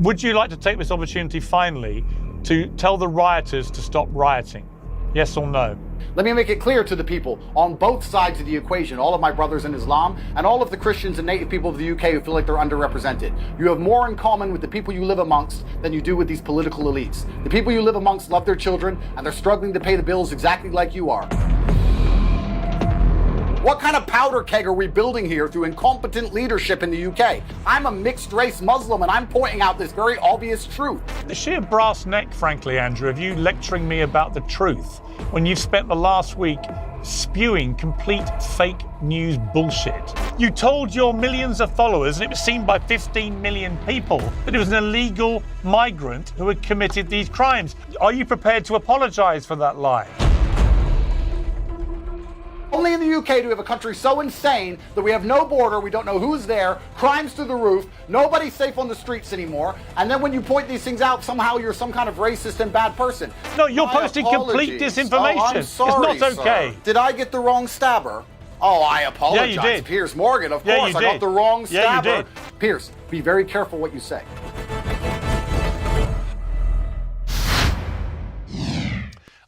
Would you like to take this opportunity finally to tell the rioters to stop rioting? Yes or no? Let me make it clear to the people on both sides of the equation, all of my brothers in Islam and all of the Christians and native people of the UK who feel like they're underrepresented. You have more in common with the people you live amongst than you do with these political elites. The people you live amongst love their children and they're struggling to pay the bills exactly like you are. What kind of powder keg are we building here through incompetent leadership in the UK? I'm a mixed race Muslim and I'm pointing out this very obvious truth. The sheer brass neck, frankly, Andrew, of you lecturing me about the truth when you've spent the last week spewing complete fake news bullshit. You told your millions of followers, and it was seen by 15 million people, that it was an illegal migrant who had committed these crimes. Are you prepared to apologise for that lie? Only in the UK do we have a country so insane that we have no border, we don't know who's there, crimes through the roof, nobody's safe on the streets anymore, and then when you point these things out, somehow you're some kind of racist and bad person. No, you're posting complete disinformation. Oh, I'm sorry, it's not okay. Sir. Did I get the wrong stabber? Oh, I apologize. Yeah, you did. Piers Morgan, of course, I got the wrong stabber. Yeah, you did. Piers, be very careful what you say.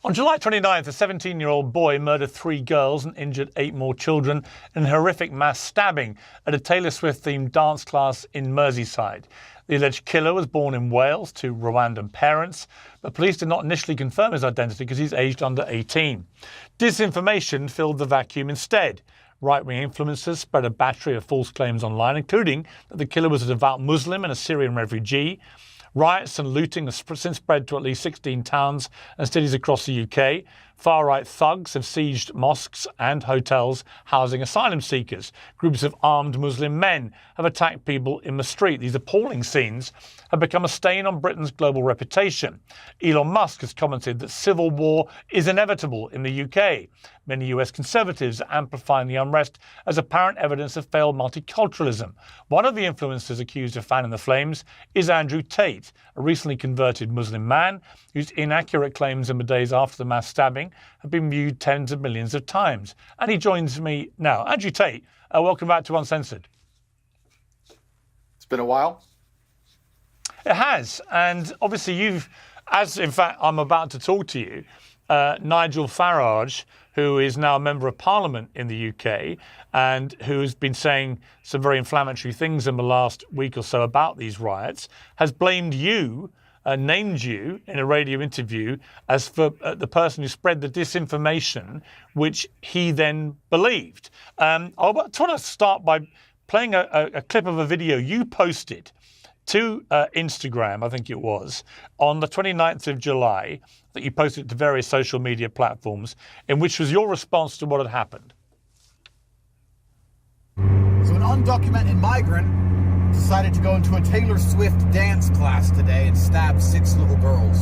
On July 29th, a 17-year-old boy murdered 3 girls and injured 8 more children in a horrific mass stabbing at a Taylor Swift-themed dance class in Merseyside. The alleged killer was born in Wales to Rwandan parents, but police did not initially confirm his identity because he's aged under 18. Disinformation filled the vacuum instead. Right-wing influencers spread a battery of false claims online, including that the killer was a devout Muslim and a Syrian refugee. Riots and looting have since spread to at least 16 towns and cities across the UK. Far-right thugs have sieged mosques and hotels housing asylum seekers. Groups of armed Muslim men have attacked people in the street. These appalling scenes have become a stain on Britain's global reputation. Elon Musk has commented that civil war is inevitable in the UK. Many US conservatives are amplifying the unrest as apparent evidence of failed multiculturalism. One of the influencers accused of fanning the flames is Andrew Tate, a recently converted Muslim man whose inaccurate claims in the days after the mass stabbing have been viewed tens of millions of times. And he joins me now. Andrew Tate, welcome back to Uncensored. It's been a while. It has. And obviously you've, as in fact I'm about to talk to you, Nigel Farage, who is now a member of Parliament in the UK and who's been saying some very inflammatory things in the last week or so about these riots, has blamed you, named you in a radio interview as for the person who spread the disinformation, which he then believed. I want to start by playing a clip of a video you posted to Instagram, I think it was, on the 29th of July, that you posted to various social media platforms, in which was your response to what had happened. So an undocumented migrant decided to go into a Taylor Swift dance class today and stab 6 little girls.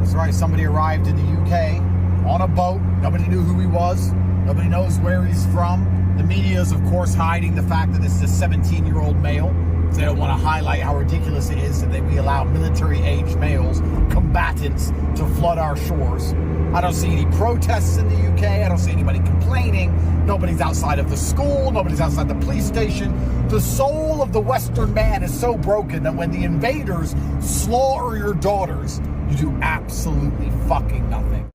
That's right, somebody arrived in the UK on a boat. Nobody knew who he was. Nobody knows where he's from. The media is, of course, hiding the fact that this is a 17-year-old male. They don't want to highlight how ridiculous it is that we allow military-aged males, combatants, to flood our shores. I don't see any protests in the UK. I don't see anybody complaining. Nobody's outside of the school. Nobody's outside the police station. The soul of the Western man is so broken that when the invaders slaughter your daughters, you do absolutely fucking nothing.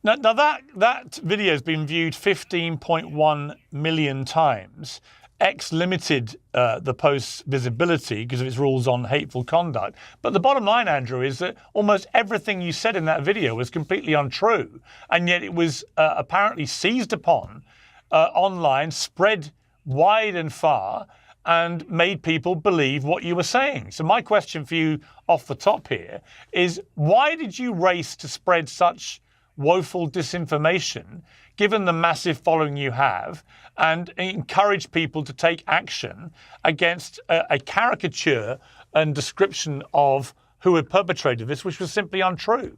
Now that video has been viewed 15.1 million times. X limited the post's visibility because of its rules on hateful conduct. But the bottom line, Andrew, is that almost everything you said in that video was completely untrue. And yet it was apparently seized upon online, spread wide and far, and made people believe what you were saying. So my question for you off the top here is, why did you race to spread such woeful disinformation, given the massive following you have, and encourage people to take action against a caricature and description of who had perpetrated this, which was simply untrue?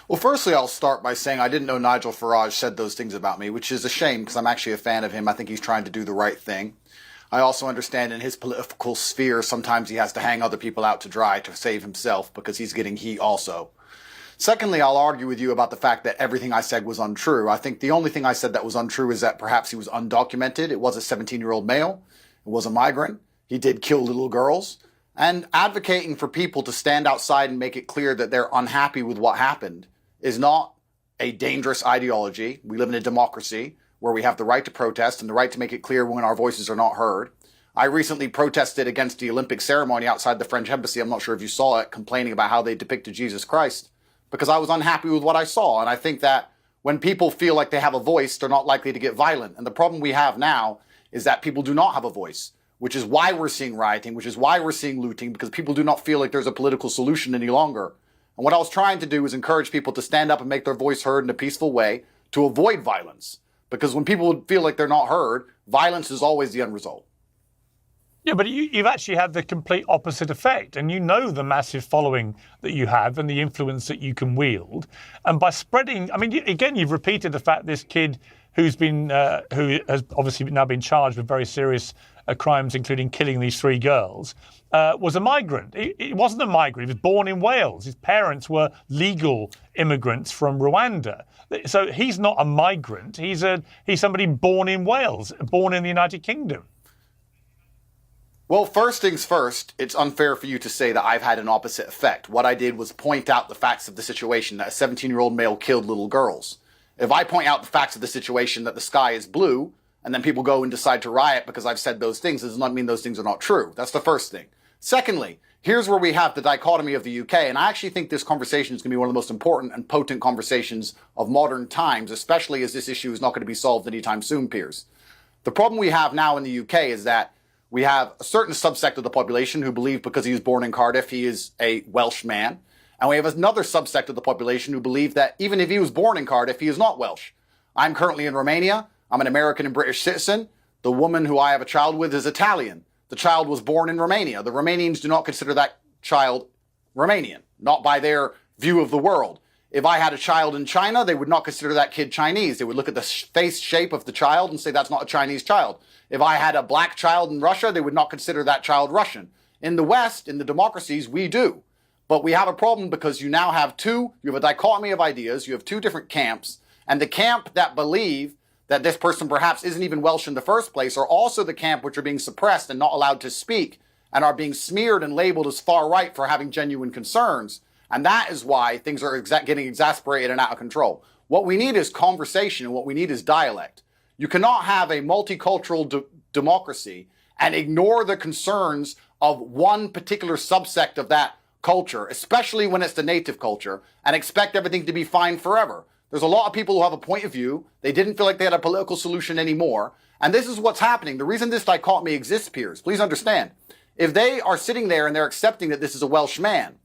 Well, firstly, I'll start by saying I didn't know Nigel Farage said those things about me, which is a shame because I'm actually a fan of him. I think he's trying to do the right thing. I also understand in his political sphere, sometimes he has to hang other people out to dry to save himself because he's getting heat also. Secondly, I'll argue with you about the fact that everything I said was untrue. I think the only thing I said that was untrue is that perhaps he was undocumented. It was a 17-year-old male. It was a migrant. He did kill little girls. And advocating for people to stand outside and make it clear that they're unhappy with what happened is not a dangerous ideology. We live in a democracy where we have the right to protest and the right to make it clear when our voices are not heard. I recently protested against the Olympic ceremony outside the French embassy. I'm not sure if you saw it, complaining about how they depicted Jesus Christ, because I was unhappy with what I saw. And I think that when people feel like they have a voice, they're not likely to get violent. And the problem we have now is that people do not have a voice, which is why we're seeing rioting, which is why we're seeing looting, because people do not feel like there's a political solution any longer. And what I was trying to do is encourage people to stand up and make their voice heard in a peaceful way to avoid violence. Because when people feel like they're not heard, violence is always the end result. Yeah, but you've actually had the complete opposite effect. And you know the massive following that you have and the influence that you can wield. And by spreading, I mean, again, you've repeated the fact this kid who has obviously now been charged with very serious crimes, including killing these 3 girls, was a migrant. He wasn't a migrant. He was born in Wales. His parents were legal immigrants from Rwanda. So he's not a migrant. He's somebody born in Wales, born in the United Kingdom. Well, first things first, it's unfair for you to say that I've had an opposite effect. What I did was point out the facts of the situation, that a 17-year-old male killed little girls. If I point out the facts of the situation, that the sky is blue, and then people go and decide to riot because I've said those things, does not mean those things are not true. That's the first thing. Secondly, here's where we have the dichotomy of the UK, and I actually think this conversation is going to be one of the most important and potent conversations of modern times, especially as this issue is not going to be solved anytime soon, Piers. The problem we have now in the UK is that we have a certain subsect of the population who believe because he was born in Cardiff, he is a Welsh man. And we have another subsect of the population who believe that even if he was born in Cardiff, he is not Welsh. I'm currently in Romania. I'm an American and British citizen. The woman who I have a child with is Italian. The child was born in Romania. The Romanians do not consider that child Romanian, not by their view of the world. If I had a child in China, they would not consider that kid Chinese. They would look at the face shape of the child and say that's not a Chinese child. If I had a black child in Russia, they would not consider that child Russian. In the West, in the democracies, we do. But we have a problem because you now have you have a dichotomy of ideas, you have 2 different camps, and the camp that believe that this person perhaps isn't even Welsh in the first place are also the camp which are being suppressed and not allowed to speak and are being smeared and labeled as far right for having genuine concerns. And that is why things are getting exasperated and out of control. What we need is conversation, and what we need is dialect. You cannot have a multicultural democracy and ignore the concerns of one particular subsect of that culture, especially when it's the native culture, and expect everything to be fine forever. There's a lot of people who have a point of view. They didn't feel like they had a political solution anymore. And this is what's happening. The reason this dichotomy exists, Piers, please understand, if they are sitting there and they're accepting that this is a Welsh man,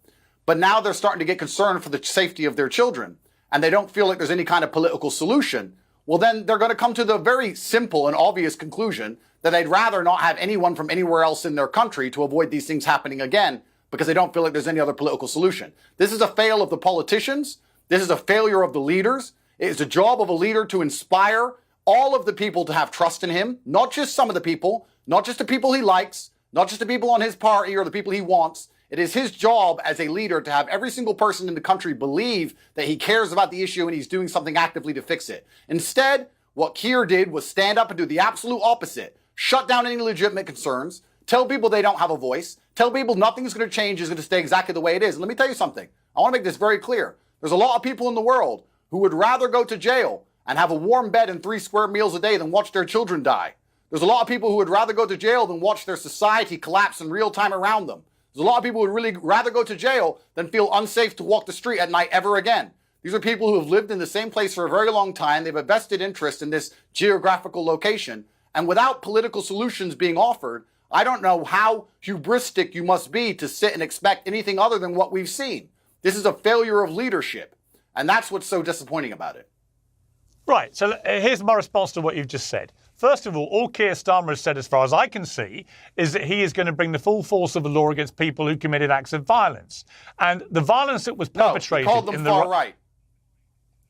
but now they're starting to get concerned for the safety of their children, and they don't feel like there's any kind of political solution, well, then they're going to come to the very simple and obvious conclusion that they'd rather not have anyone from anywhere else in their country to avoid these things happening again because they don't feel like there's any other political solution. This is a fail of the politicians. This is a failure of the leaders. It is the job of a leader to inspire all of the people to have trust in him, not just some of the people, not just the people he likes, not just the people on his party or the people he wants. It is his job as a leader to have every single person in the country believe that he cares about the issue and he's doing something actively to fix it. Instead, what Keir did was stand up and do the absolute opposite. Shut down any legitimate concerns, tell people they don't have a voice, tell people nothing's going to change, is going to stay exactly the way it is. And let me tell you something. I want to make this very clear. There's a lot of people in the world who would rather go to jail and have a warm bed and 3 square meals a day than watch their children die. There's a lot of people who would rather go to jail than watch their society collapse in real time around them. There's a lot of people who would really rather go to jail than feel unsafe to walk the street at night ever again. These are people who have lived in the same place for a very long time. They have a vested interest in this geographical location. And without political solutions being offered, I don't know how hubristic you must be to sit and expect anything other than what we've seen. This is a failure of leadership. And that's what's so disappointing about it. Right. So here's my response to what you've just said. First of all Keir Starmer has said, as far as I can see, is that he is going to bring the full force of the law against people who committed acts of violence. And the violence that was perpetrated... No, he called them far right.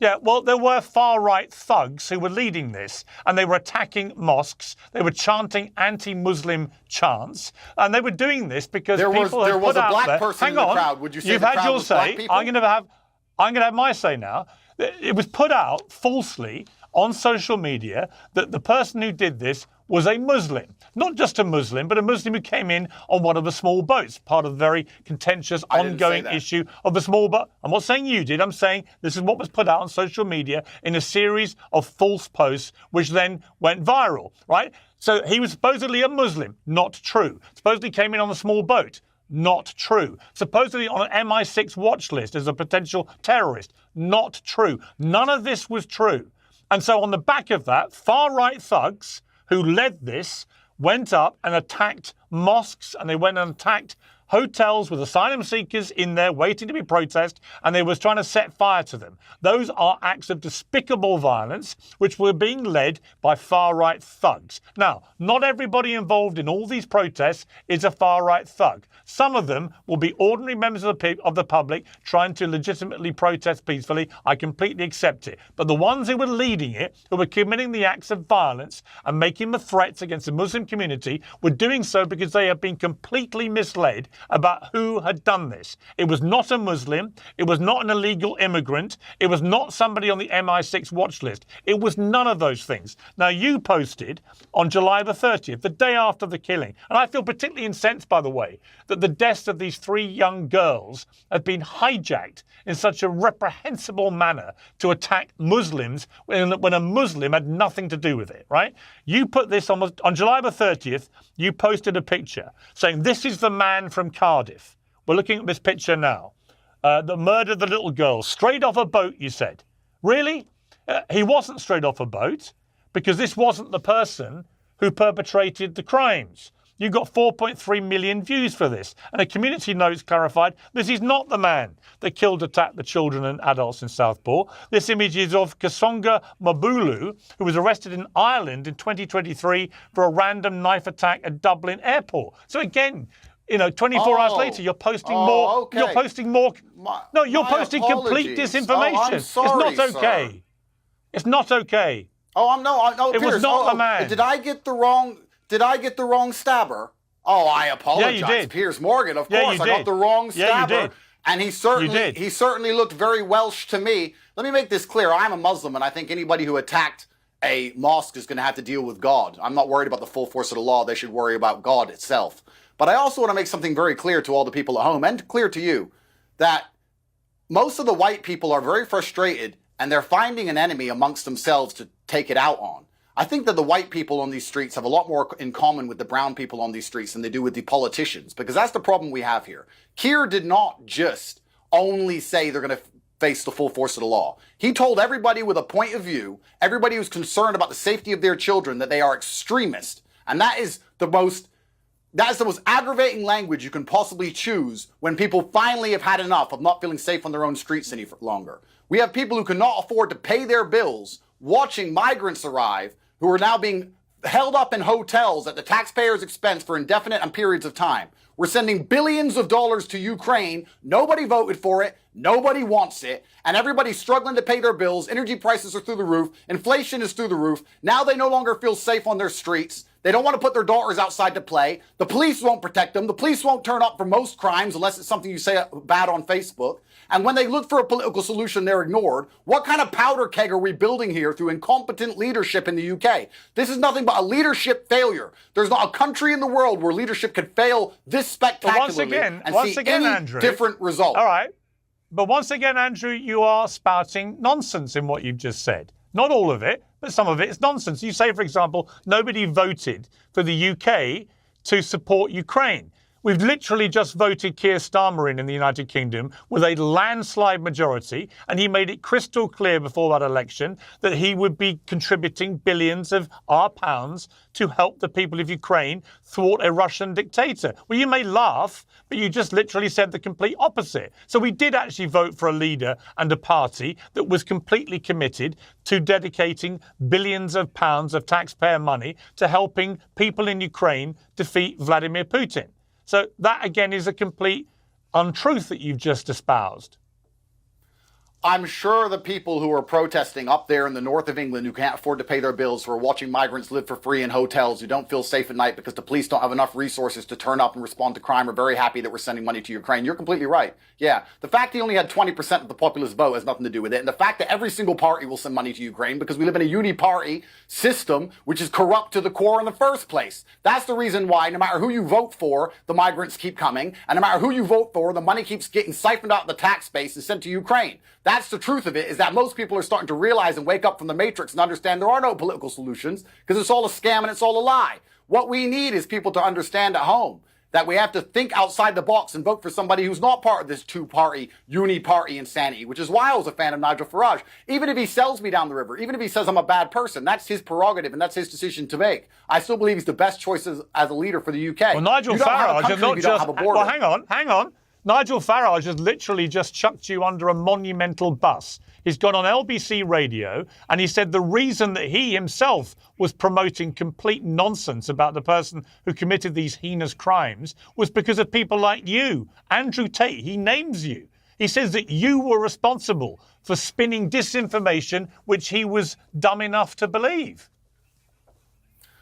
Yeah, well, there were far-right thugs who were leading this, and they were attacking mosques. They were chanting anti-Muslim chants, and they were doing this because there people was had put a out black there. person Hang in the on, crowd. Would you say you've the had crowd your was black say. people? I'm going to have my say now. It was put out falsely on social media that the person who did this was a Muslim. Not just a Muslim, but a Muslim who came in on one of the small boats, part of the very contentious ongoing issue of the small boat. I'm not saying you did. I'm saying this is what was put out on social media in a series of false posts, which then went viral, right? So he was supposedly a Muslim. Not true. Supposedly came in on a small boat. Not true. Supposedly on an MI6 watch list as a potential terrorist. Not true. None of this was true. And so on the back of that, far-right thugs who led this went up and attacked mosques, and they went and attacked hotels with asylum seekers in there waiting to be processed, and they was trying to set fire to them. Those are acts of despicable violence which were being led by far-right thugs. Now, not everybody involved in all these protests is a far-right thug. Some of them will be ordinary members of the public trying to legitimately protest peacefully. I completely accept it. But the ones who were leading it, who were committing the acts of violence and making the threats against the Muslim community, were doing so because they have been completely misled about who had done this. It was not a Muslim. It was not an illegal immigrant. It was not somebody on the MI6 watch list. It was none of those things. Now, you posted on July the 30th, the day after the killing, and I feel particularly incensed, by the way, that the deaths of these 3 young girls have been hijacked in such a reprehensible manner to attack Muslims when a Muslim had nothing to do with it, right? You put this on July the 30th, you posted a picture saying, this is the man from Cardiff. We're looking at this picture now. That murdered the little girl straight off a boat, you said. Really? He wasn't straight off a boat because this wasn't the person who perpetrated the crimes. You got 4.3 million views for this. And a community notes clarified, this is not the man that attacked the children and adults in Southport. This image is of Kasonga Mabulu, who was arrested in Ireland in 2023 for a random knife attack at Dublin airport. So again, 24 hours later, you're posting more. Okay. You're posting more. You're posting complete disinformation. I'm sorry, it's not okay. Sir. It's not okay. No, it Piers, was not the man. Did I get the wrong stabber? Oh, I apologize. Yeah, you did. Piers Morgan, of course. I got the wrong stabber. Yeah, you did. And he certainly looked very Welsh to me. Let me make this clear. I'm a Muslim, and I think anybody who attacked a mosque is going to have to deal with God. I'm not worried about the full force of the law. They should worry about God itself. But I also want to make something very clear to all the people at home and clear to you that most of the white people are very frustrated and they're finding an enemy amongst themselves to take it out on. I think that the white people on these streets have a lot more in common with the brown people on these streets than they do with the politicians, because that's the problem we have here. Keir did not just only say they're going to face the full force of the law. He told everybody with a point of view, everybody who's concerned about the safety of their children, that they are extremists. And that is the most aggravating language you can possibly choose when people finally have had enough of not feeling safe on their own streets any longer. We have people who cannot afford to pay their bills watching migrants arrive who are now being held up in hotels at the taxpayers' expense for indefinite periods of time. We're sending billions of dollars to Ukraine. Nobody voted for it. Nobody wants it. And everybody's struggling to pay their bills. Energy prices are through the roof. Inflation is through the roof. Now they no longer feel safe on their streets. They don't want to put their daughters outside to play. The police won't protect them. The police won't turn up for most crimes unless it's something you say bad on Facebook. And when they look for a political solution, they're ignored. What kind of powder keg are we building here through incompetent leadership in the UK? This is nothing but a leadership failure. There's not a country in the world where leadership could fail this spectacularly Andrew, different result. All right. But once again, Andrew, you are spouting nonsense in what you've just said. Not all of it, but some of it is nonsense. You say, for example, nobody voted for the UK to support Ukraine. We've literally just voted Keir Starmer in the United Kingdom with a landslide majority, and he made it crystal clear before that election that he would be contributing billions of our pounds to help the people of Ukraine thwart a Russian dictator. Well, you may laugh, but you just literally said the complete opposite. So we did actually vote for a leader and a party that was completely committed to dedicating billions of pounds of taxpayer money to helping people in Ukraine defeat Vladimir Putin. So that, again, is a complete untruth that you've just espoused. I'm sure the people who are protesting up there in the north of England who can't afford to pay their bills, who are watching migrants live for free in hotels, who don't feel safe at night because the police don't have enough resources to turn up and respond to crime, are very happy that we're sending money to Ukraine. You're completely right. Yeah, the fact he only had 20% of the populist vote has nothing to do with it. And the fact that every single party will send money to Ukraine because we live in a uni-party system which is corrupt to the core in the first place. That's the reason why no matter who you vote for, the migrants keep coming. And no matter who you vote for, the money keeps getting siphoned out of the tax base and sent to Ukraine. That's the truth of it, is that most people are starting to realize and wake up from the matrix and understand there are no political solutions because it's all a scam and it's all a lie. What we need is people to understand at home that we have to think outside the box and vote for somebody who's not part of this two-party, uni-party insanity, which is why I was a fan of Nigel Farage. Even if he sells me down the river, even if he says I'm a bad person, that's his prerogative and that's his decision to make. I still believe he's the best choice as a leader for the UK. Well, Nigel Farage is not just... Well, hang on. Nigel Farage has literally just chucked you under a monumental bus. He's gone on LBC radio and he said the reason that he himself was promoting complete nonsense about the person who committed these heinous crimes was because of people like you. Andrew Tate, he names you. He says that you were responsible for spinning disinformation, which he was dumb enough to believe.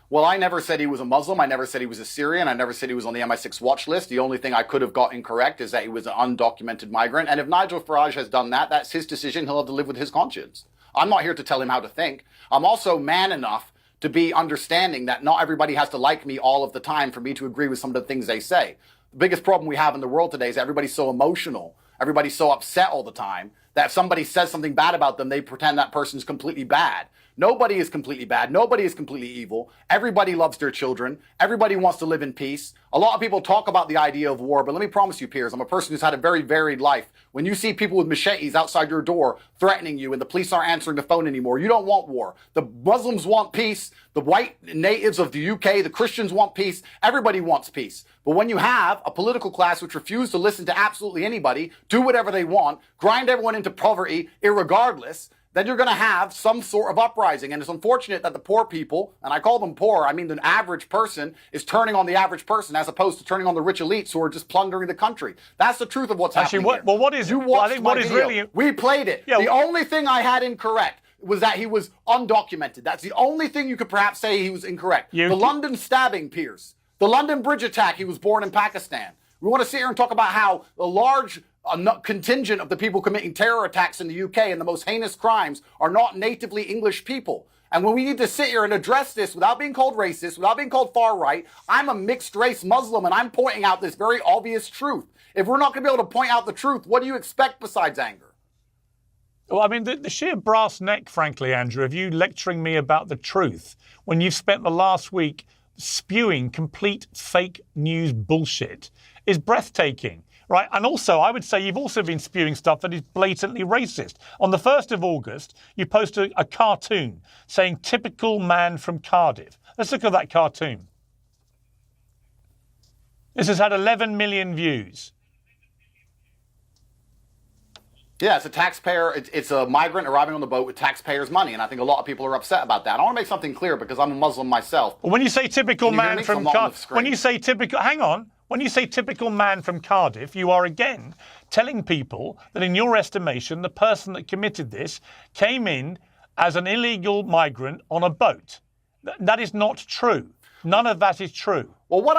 Well, I never said he was a Muslim. I never said he was a Syrian. I never said he was on the MI6 watch list. The only thing I could have got incorrect is that he was an undocumented migrant. And if Nigel Farage has done that, that's his decision. He'll have to live with his conscience. I'm not here to tell him how to think. I'm also man enough to be understanding that not everybody has to like me all of the time for me to agree with some of the things they say. The biggest problem we have in the world today is everybody's so emotional. Everybody's so upset all the time that if somebody says something bad about them, they pretend that person's completely bad. Nobody is completely bad. Nobody is completely evil. Everybody loves their children. Everybody wants to live in peace. A lot of people talk about the idea of war, but let me promise you, Piers, I'm a person who's had a very varied life. When you see people with machetes outside your door threatening you and the police aren't answering the phone anymore, you don't want war. The Muslims want peace. The white natives of the UK, the Christians want peace. Everybody wants peace. But when you have a political class which refuse to listen to absolutely anybody, do whatever they want, grind everyone into poverty irregardless, then you're going to have some sort of uprising. And it's unfortunate that the poor people, and I call them poor, I mean the average person, is turning on the average person as opposed to turning on the rich elites who are just plundering the country. That's the truth of what's happening here. Well, what is... You watched I think my what is video. really... We played it. Yeah, the only thing I had incorrect was that he was undocumented. That's the only thing you could perhaps say he was incorrect. The London stabbing, Piers. The London bridge attack, he was born in Pakistan. We want to sit here and talk about how a large contingent of the people committing terror attacks in the UK and the most heinous crimes are not natively English people. And when we need to sit here and address this without being called racist, without being called far right, I'm a mixed race Muslim and I'm pointing out this very obvious truth. If we're not going to be able to point out the truth, what do you expect besides anger? Well, I mean, the sheer brass neck, frankly, Andrew, of you lecturing me about the truth when you've spent the last week spewing complete fake news bullshit is breathtaking. Right. And also, I would say you've also been spewing stuff that is blatantly racist. On the 1st of August, you posted a cartoon saying typical man from Cardiff. Let's look at that cartoon. This has had 11 million views. Yeah, it's a taxpayer. It's a migrant arriving on the boat with taxpayers' money. And I think a lot of people are upset about that. I want to make something clear because I'm a Muslim myself. Well, when you say typical man from Cardiff, when you say typical, hang on. When you say typical man from Cardiff, you are again telling people that in your estimation, the person that committed this came in as an illegal migrant on a boat. That is not true. None of that is true. Well, what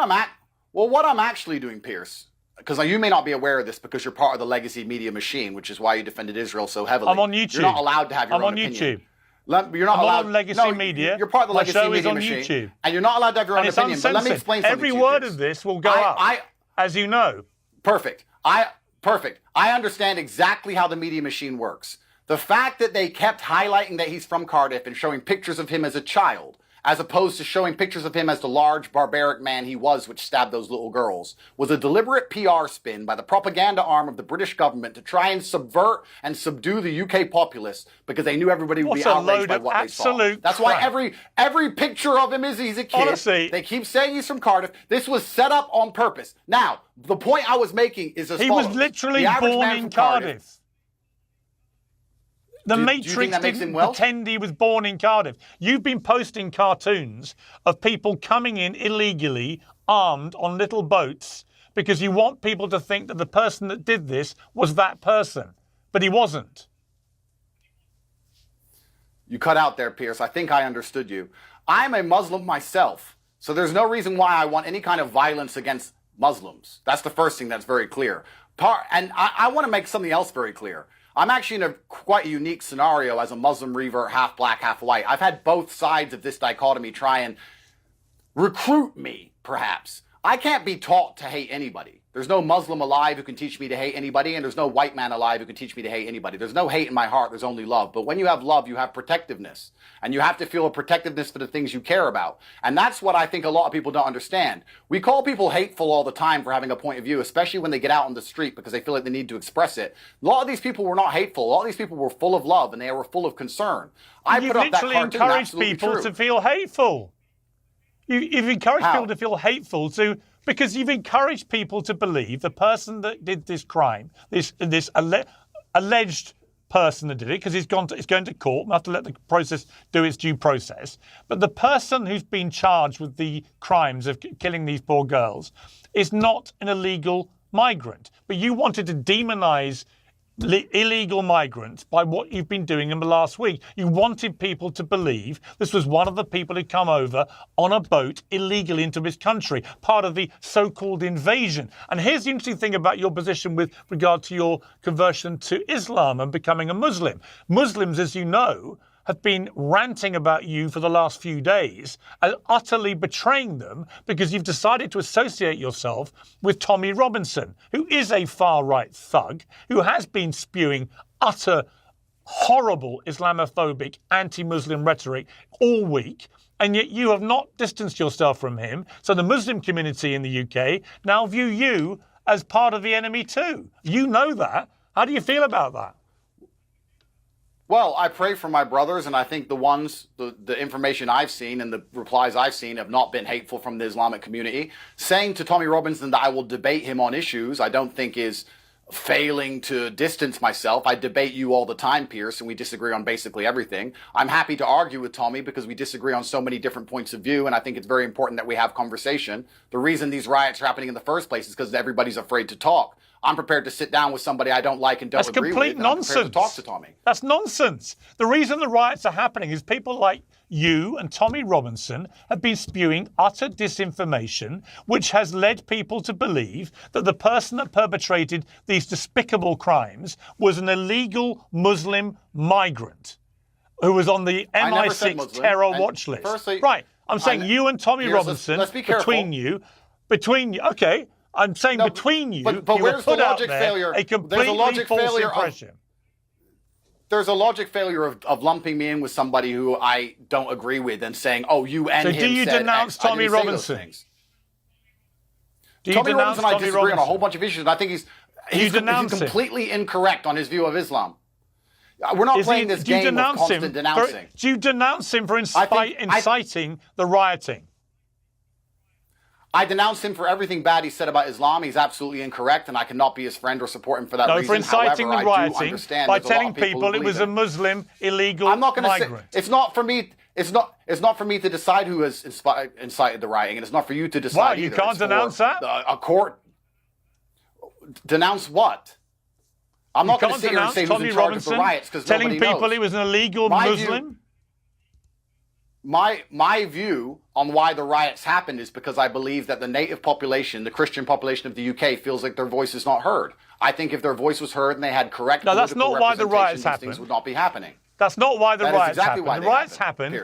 I'm actually doing, Piers, because you may not be aware of this because you're part of the legacy media machine, which is why you defended Israel so heavily. I'm on YouTube. You're not allowed to have your own opinion. I'm on YouTube. You're not allowed on legacy media. You're part of the My legacy show media is on machine, YouTube. And you're not allowed to have your own opinion. But let me explain something Every to you, word Piers. of this will go up, as you know. Perfect. I understand exactly how the media machine works. The fact that they kept highlighting that he's from Cardiff and showing pictures of him as a child, as opposed to showing pictures of him as the large, barbaric man he was, which stabbed those little girls, was a deliberate PR spin by the propaganda arm of the British government to try and subvert and subdue the UK populace because they knew everybody would be outraged by what they saw. That's why every picture of him is he's a kid. Honestly, they keep saying he's from Cardiff. This was set up on purpose. Now, the point I was making is as follows. He was literally born in Cardiff. The Matrix didn't pretend he was born in Cardiff. You've been posting cartoons of people coming in illegally, armed on little boats, because you want people to think that the person that did this was that person. But he wasn't. You cut out there, Piers. I think I understood you. I'm a Muslim myself, so there's no reason why I want any kind of violence against Muslims. That's the first thing that's very clear. And I want to make something else very clear. I'm actually in a quite unique scenario as a Muslim revert, half black, half white. I've had both sides of this dichotomy try and recruit me, perhaps. I can't be taught to hate anybody. There's no Muslim alive who can teach me to hate anybody, and there's no white man alive who can teach me to hate anybody. There's no hate in my heart, there's only love. But when you have love, you have protectiveness. And you have to feel a protectiveness for the things you care about. And that's what I think a lot of people don't understand. We call people hateful all the time for having a point of view, especially when they get out on the street because they feel like they need to express it. A lot of these people were not hateful. A lot of these people were full of love, and they were full of concern. You've literally encouraged people to feel hateful. You've encouraged people to feel hateful because you've encouraged people to believe the person that did this crime, this alleged person that did it, because it's going to court, we'll have to let the process do its due process. But the person who's been charged with the crimes of killing these poor girls is not an illegal migrant. But you wanted to demonise illegal migrants by what you've been doing in the last week. You wanted people to believe this was one of the people who come over on a boat illegally into this country, part of the so-called invasion. And here's the interesting thing about your position with regard to your conversion to Islam and becoming a Muslim. Muslims, as you know, have been ranting about you for the last few days and utterly betraying them because you've decided to associate yourself with Tommy Robinson, who is a far-right thug, who has been spewing utter, horrible Islamophobic, anti-Muslim rhetoric all week, and yet you have not distanced yourself from him. So the Muslim community in the UK now view you as part of the enemy too. You know that. How do you feel about that? Well, I pray for my brothers, and I think the information I've seen and the replies I've seen have not been hateful from the Islamic community. Saying to Tommy Robinson that I will debate him on issues, I don't think is failing to distance myself. I debate you all the time, Piers, and we disagree on basically everything. I'm happy to argue with Tommy because we disagree on so many different points of view, and I think it's very important that we have conversation. The reason these riots are happening in the first place is because everybody's afraid to talk. I'm prepared to sit down with somebody I don't like and don't agree with. That's complete nonsense. I'm prepared to talk to Tommy. That's nonsense. The reason the riots are happening is people like you and Tommy Robinson have been spewing utter disinformation, which has led people to believe that the person that perpetrated these despicable crimes was an illegal Muslim migrant who was on the MI6 terror watch list. Firstly, right. I'm saying you and Tommy Robinson, let's be careful. between you, okay. I'm saying between you, but you where's put the out logic there failure? a completely false impression. There's a logic failure of lumping me in with somebody who I don't agree with and saying, "Oh, you and him said X." So do you denounce Tommy Robinson? Tommy Robinson and I disagree on a whole bunch of issues. And I think he's completely incorrect on his view of Islam. We're not playing this game of constant denouncing. Do you denounce him for inciting the rioting? I denounce him for everything bad he said about Islam. He's absolutely incorrect, and I cannot be his friend or support him for that reason. For inciting However, the rioting by telling people it was a Muslim illegal migrant. It's not for me. It's not for me to decide who has incited the rioting, and it's not for you to decide. Well, you can't denounce that. A court denounce what? I'm not going to sit here and say who's in charge of the riots because nobody knows. Telling people he was an illegal Muslim. My view on why the riots happened is because I believe that the native population, the Christian population of the UK, feels like their voice is not heard. I think if their voice was heard and they had correct political representation, these things would not be happening. That's not why the riots happened. The riots happened.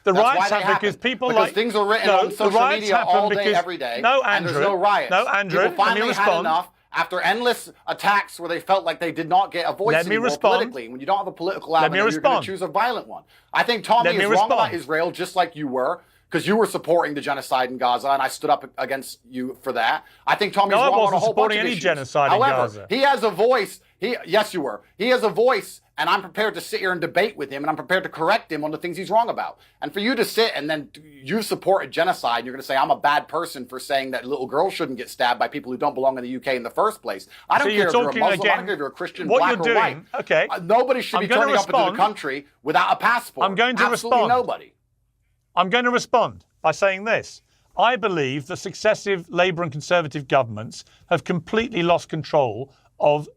The riots happened because people like... things are written on social media all day, every day, and there's no riots. No, Andrew, people finally had enough. After endless attacks where they felt like they did not get a voice anymore politically, when you don't have a political avenue, you're going to choose a violent one. I think Tommy is wrong about Israel, just like you were, because you were supporting the genocide in Gaza, and I stood up against you for that. I think Tommy's wrong on a whole bunch of issues. I wasn't supporting any genocide in Gaza. He has a voice. Yes, you were. He has a voice, and I'm prepared to sit here and debate with him, and I'm prepared to correct him on the things he's wrong about. And for you to sit and then you support a genocide, and you're going to say I'm a bad person for saying that little girls shouldn't get stabbed by people who don't belong in the UK in the first place. I don't care if you're a Muslim, I don't care if you're a Christian, black or white. Okay. Nobody should be turning up into the country without a passport. I'm going to respond. Nobody. I'm going to respond by saying this. I believe that successive Labour and Conservative governments have completely lost control of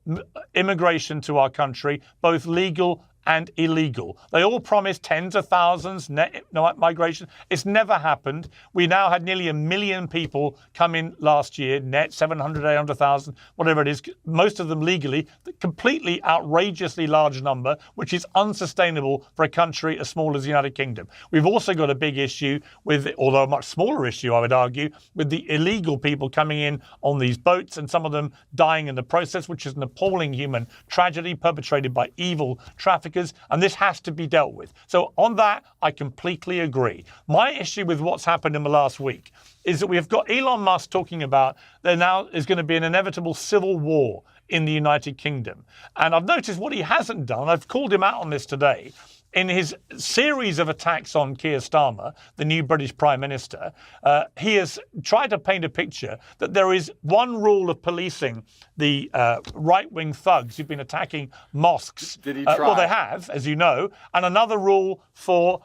immigration to our country, both legal and illegal. They all promised tens of thousands net migration. It's never happened. We now had nearly 1 million people come in last year, net 700, 800,000, whatever it is, most of them legally, completely outrageously large number, which is unsustainable for a country as small as the United Kingdom. We've also got a big issue with, although a much smaller issue, I would argue, with the illegal people coming in on these boats and some of them dying in the process, which is an appalling human tragedy perpetrated by evil traffickers, and this has to be dealt with. So on that, I completely agree. My issue with what's happened in the last week is that we have got Elon Musk talking about there now is going to be an inevitable civil war in the United Kingdom. And I've noticed what he hasn't done, I've called him out on this today, in his series of attacks on Keir Starmer, the new British Prime Minister, he has tried to paint a picture that there is one rule of policing the right-wing thugs who've been attacking mosques. Did he try? Well, they have, as you know, and another rule for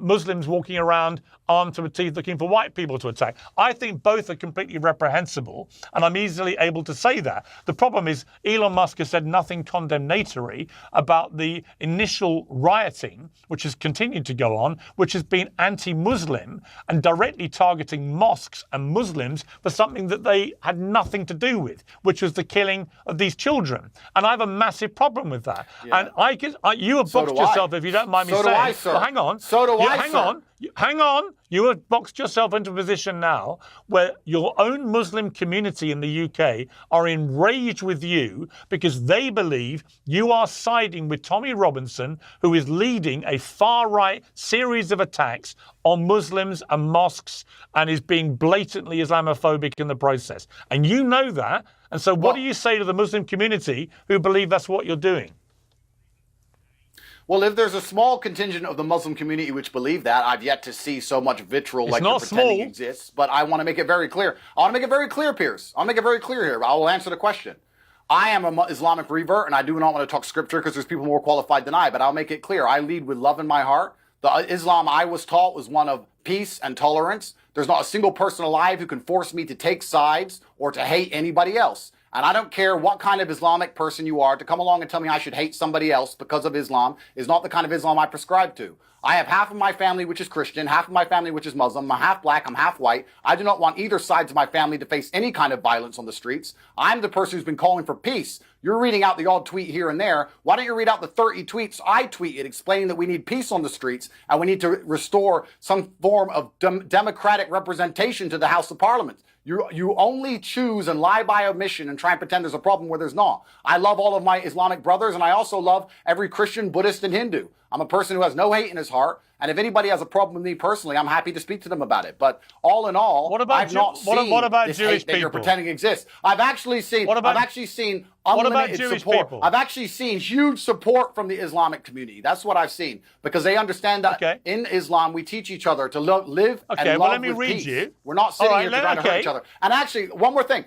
Muslims walking around armed to the teeth looking for white people to attack. I think both are completely reprehensible, and I'm easily able to say that. The problem is Elon Musk has said nothing condemnatory about the initial rioting, which has continued to go on, which has been anti-Muslim and directly targeting mosques and Muslims for something that they had nothing to do with, which was the killing of these children. And I have a massive problem with that. Yeah. And you have boxed yourself, if you don't mind me saying. So do I, sir. Well, hang on. So do I, sir. Hang on. You have boxed yourself into a position now where your own Muslim community in the UK are enraged with you because they believe you are siding with Tommy Robinson, who is leading a far-right series of attacks on Muslims and mosques and is being blatantly Islamophobic in the process. And you know that. And so what do you say to the Muslim community who believe that's what you're doing? Well, if there's a small contingent of the Muslim community which believe that, I've yet to see so much vitriol like you're pretending exists. But I want to make it very clear. I want to make it very clear, Piers. I'll make it very clear here. I will answer the question. I am an Islamic revert, and I do not want to talk scripture because there's people more qualified than I, but I'll make it clear. I lead with love in my heart. The Islam I was taught was one of peace and tolerance. There's not a single person alive who can force me to take sides or to hate anybody else. And I don't care what kind of Islamic person you are, to come along and tell me I should hate somebody else because of Islam is not the kind of Islam I prescribe to. I have half of my family which is Christian, half of my family which is Muslim. I'm half black, I'm half white. I do not want either sides of my family to face any kind of violence on the streets. I'm the person who's been calling for peace. You're reading out the odd tweet here and there. Why don't you read out the 30 tweets I tweeted explaining that we need peace on the streets and we need to restore some form of democratic representation to the House of Parliament. You only choose and lie by omission and try and pretend there's a problem where there's not. I love all of my Islamic brothers, and I also love every Christian, Buddhist, and Hindu. I'm a person who has no hate in his heart, and if anybody has a problem with me personally, I'm happy to speak to them about it. But all in all, I've not seen this hate that you're pretending exists. I've actually seen unlimited support. People? I've actually seen huge support from the Islamic community. That's what I've seen, because they understand that in Islam we teach each other to live and love with peace. We're not sitting here to try to hurt each other. And actually, one more thing.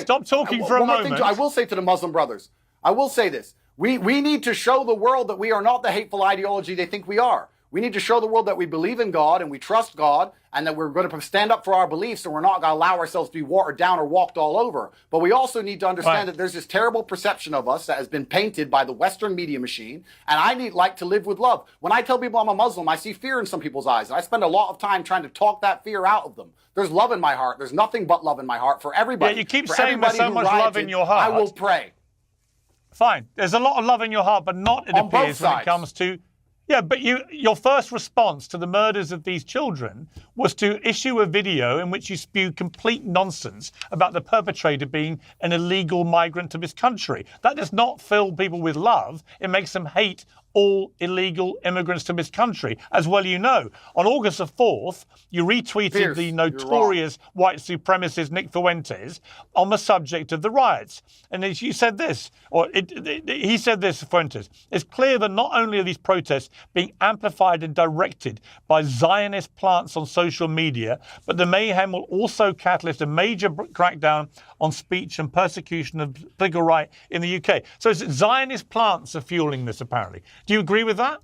Stop talking for a moment. I will say to the Muslim brothers, I will say this. We need to show the world that we are not the hateful ideology they think we are. We need to show the world that we believe in God and we trust God and that we're going to stand up for our beliefs and we're not going to allow ourselves to be watered down or walked all over. But we also need to understand that there's this terrible perception of us that has been painted by the Western media machine, and I like to live with love. When I tell people I'm a Muslim, I see fear in some people's eyes, and I spend a lot of time trying to talk that fear out of them. There's love in my heart. There's nothing but love in my heart for everybody. Yeah, you keep saying there's so much love in your heart. I will pray. Fine. There's a lot of love in your heart, but not, it appears, when it comes to... Yeah, but your first response to the murders of these children was to issue a video in which you spew complete nonsense about the perpetrator being an illegal migrant to this country. That does not fill people with love. It makes them hate all illegal immigrants to this country, as well you know. On August the 4th, you retweeted the notorious white supremacist Nick Fuentes on the subject of the riots. And you said this, he said this, Fuentes, it's clear that not only are these protests being amplified and directed by Zionist plants on social media, but the mayhem will also catalyst a major crackdown on speech and persecution of political right in the UK. So it's Zionist plants are fueling this, apparently. Do you agree with that?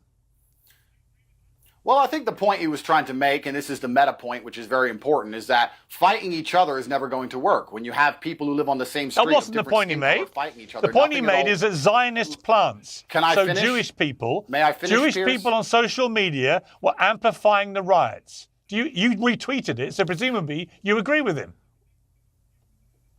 Well, I think the point he was trying to make, and this is the meta point, which is very important, is that fighting each other is never going to work. When you have people who live on the same street, that wasn't the point he made. Fighting each other, the point he made is that Zionist plants, Can I finish? Jewish people, May I finish, Jewish Piers? people on social media were amplifying the riots. You retweeted it, so presumably you agree with him.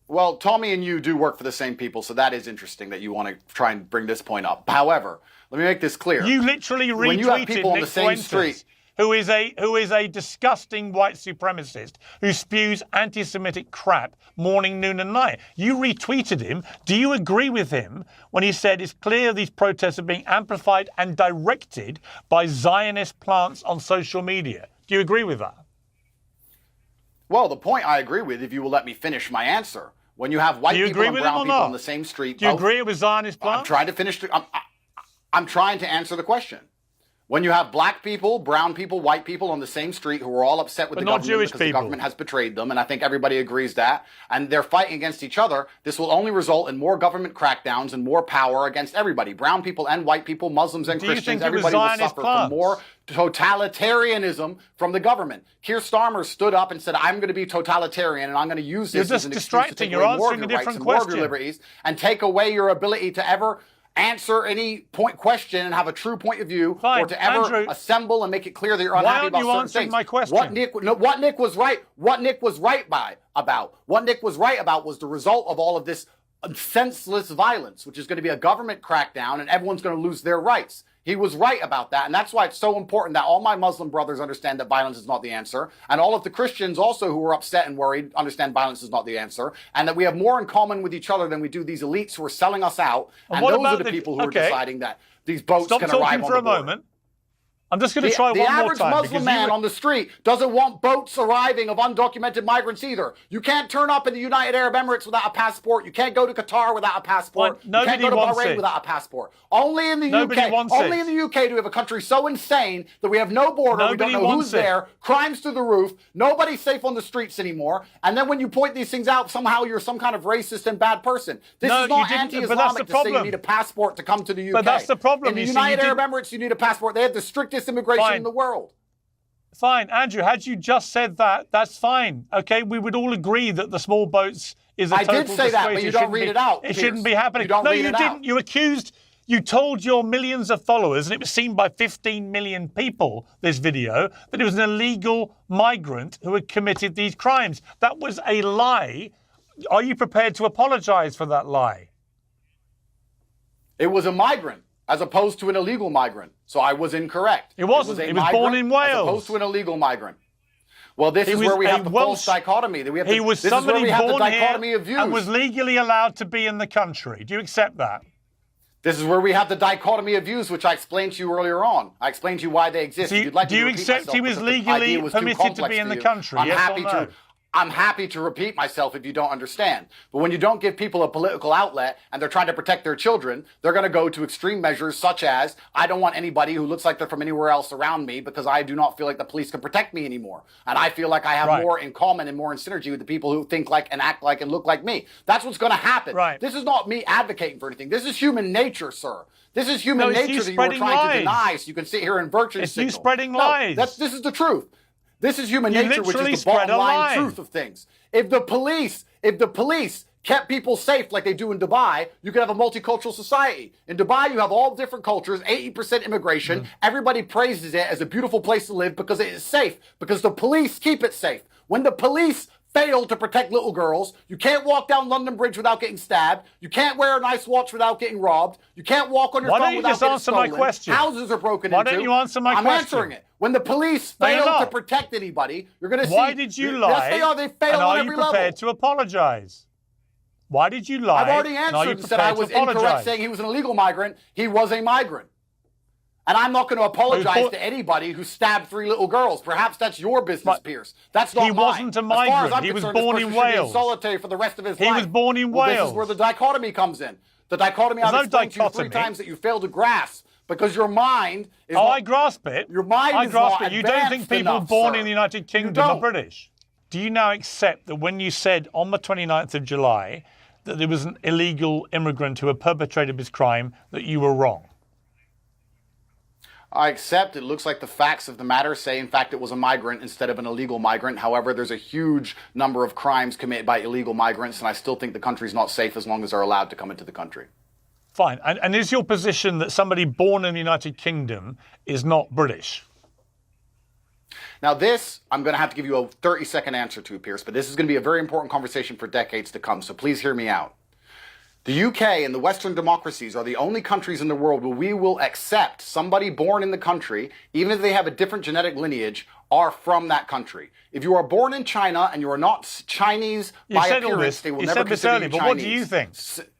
Well, Tommy and you do work for the same people, so that is interesting that you want to try and bring this point up. However, let me make this clear. You literally when you have retweeted people on Nick the same Fuentes, street, who is a disgusting white supremacist who spews anti-Semitic crap morning, noon, and night. You retweeted him. Do you agree with him when he said it's clear these protests are being amplified and directed by Zionist plants on social media? Do you agree with that? Well, the point I agree with, if you will let me finish my answer. When you have white people and brown people on the same street, do you agree with Zionist plants? I'm trying to finish. I'm trying to answer the question. When you have black people, brown people, white people on the same street who are all upset with the government Jewish because people. the government has betrayed them, and I think everybody agrees that, and they're fighting against each other, this will only result in more government crackdowns and more power against everybody. Brown people and white people, Muslims and Christians, everybody will suffer from more totalitarianism from the government. Keir Starmer stood up and said, I'm going to be totalitarian and I'm going to use this as an excuse to take away more of your rights and more of your liberties and take away your ability to ever answer any question and have a true point of view, or to ever Andrew, assemble and make it clear that you're unhappy about certain things. My question? What Nick was right about was the result of all of this senseless violence, which is going to be a government crackdown and everyone's going to lose their rights. He was right about that, and that's why it's so important that all my Muslim brothers understand that violence is not the answer, and all of the Christians also who are upset and worried understand violence is not the answer, and that we have more in common with each other than we do these elites who are selling us out, and those are the people who are deciding that these boats can arrive on the border. Stop talking for a moment. I'm just going to try one more time. The average Muslim man on the street doesn't want boats arriving of undocumented migrants either. You can't turn up in the United Arab Emirates without a passport. You can't go to Qatar without a passport. You can't go to Bahrain without a passport. Only in the UK. Only in the UK do we have a country so insane that we have no border. We don't know who's there. Crimes through the roof. Nobody's safe on the streets anymore. And then when you point these things out, somehow you're some kind of racist and bad person. This is not anti-Islamic to say you need a passport to come to the UK. But that's the problem. In the United Arab Emirates, you need a passport. They have the strictest immigration in the world. Fine, Andrew, had you just said that, that's fine. Okay, we would all agree that the small boats is a total disgrace. I did say that, but you don't read it out. It shouldn't be happening. No, you didn't. You accused, you told your millions of followers, and it was seen by 15 million people, this video, that it was an illegal migrant who had committed these crimes. That was a lie. Are you prepared to apologise for that lie? It was a migrant, as opposed to an illegal migrant. So I was incorrect. It wasn't. He was born in Wales. As opposed to an illegal migrant. Well, this is where we have the false dichotomy. He was somebody born here and was legally allowed to be in the country. Do you accept that? This is where we have the dichotomy of views, which I explained to you earlier on. I explained to you why they exist. Do you accept he was legally permitted to be in the country? I'm happy to repeat myself if you don't understand. But when you don't give people a political outlet and they're trying to protect their children, they're going to go to extreme measures such as, I don't want anybody who looks like they're from anywhere else around me because I do not feel like the police can protect me anymore. And I feel like I have more in common and more in synergy with the people who think like and act like and look like me. That's what's going to happen. This is not me advocating for anything. This is human nature, sir. This is human nature that you are trying to deny so you can sit here and virtue signal. It's you spreading lies. This is the truth. This is human nature, which is the bottom line truth of things. If the police kept people safe like they do in Dubai, you could have a multicultural society. In Dubai, you have all different cultures, 80% immigration. Everybody praises it as a beautiful place to live because it is safe, because the police keep it safe. When the police fail to protect little girls, you can't walk down London Bridge without getting stabbed. You can't wear a nice watch without getting robbed. You can't walk on your phone without getting stolen. Why don't you just answer my question? Houses are broken into. Why don't you answer my question? I'm answering it. When the police fail to protect anybody, you're going to see. Why did you lie? Yes, they are. They fail on every level. And are you prepared to apologise? Why did you lie? I've already answered and said I was incorrect saying he was an illegal migrant. He was a migrant. And I'm not going to apologize to anybody who stabbed 3 little girls. Perhaps that's your business, Pierce. That's not mine. He wasn't a migrant. He was born in Wales. Solitary for the rest of his life. He was born in Wales. This is where the dichotomy comes in. The dichotomy I've explained to you 3 times that you failed to grasp because your mind is I grasp it. Your mind is not advanced. You don't think people born in the United Kingdom are British? Do you now accept that when you said on the 29th of July that there was an illegal immigrant who had perpetrated this crime, that you were wrong? I accept it looks like the facts of the matter say, in fact, it was a migrant instead of an illegal migrant. However, there's a huge number of crimes committed by illegal migrants, and I still think the country's not safe as long as they're allowed to come into the country. Fine. And is your position that somebody born in the United Kingdom is not British? Now this, I'm going to have to give you a 30-second answer to, Piers, but this is going to be a very important conversation for decades to come, so please hear me out. The UK and the Western democracies are the only countries in the world where we will accept somebody born in the country, even if they have a different genetic lineage, are from that country. If you are born in China and you are not Chinese by appearance, they will never consider you Chinese. But what do you think?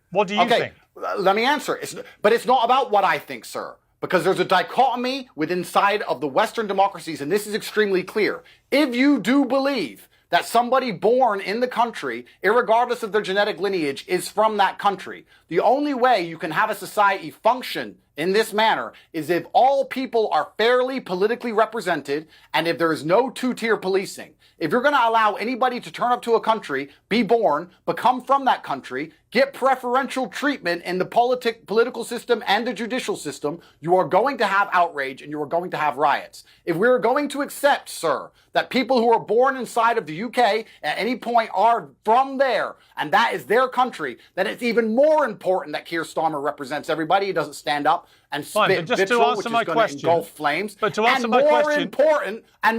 What do you think? Let me answer. But it's not about what I think, sir. Because there's a dichotomy inside of the Western democracies, and this is extremely clear. If you do believe that somebody born in the country, irregardless of their genetic lineage, is from that country, the only way you can have a society function in this manner is if all people are fairly politically represented and if there is no two-tier policing. If you're going to allow anybody to turn up to a country, be born, become from that country, get preferential treatment in the political system and the judicial system, you are going to have outrage and you are going to have riots. If we're going to accept, sir, that people who are born inside of the UK at any point are from there, and that is their country, then it's even more important that Keir Starmer represents everybody. He doesn't stand up and spit vitriol, which is going to engulf flames. But to answer my question,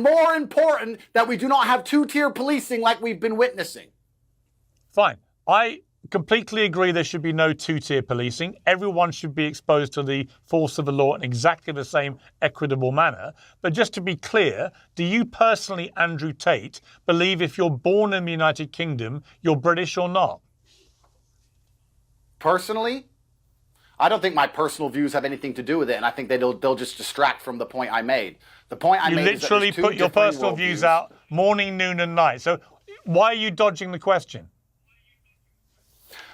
more important that we do not have two-tier policing like we've been witnessing. Fine. I completely agree there should be no two-tier policing. Everyone should be exposed to the force of the law in exactly the same equitable manner. But just to be clear, do you personally, Andrew Tate, believe if you're born in the United Kingdom, you're British or not? Personally, I don't think my personal views have anything to do with it, and I think they'll just distract from the point I made. The point I made is that literally put your personal views out morning, noon, and night. So why are you dodging the question?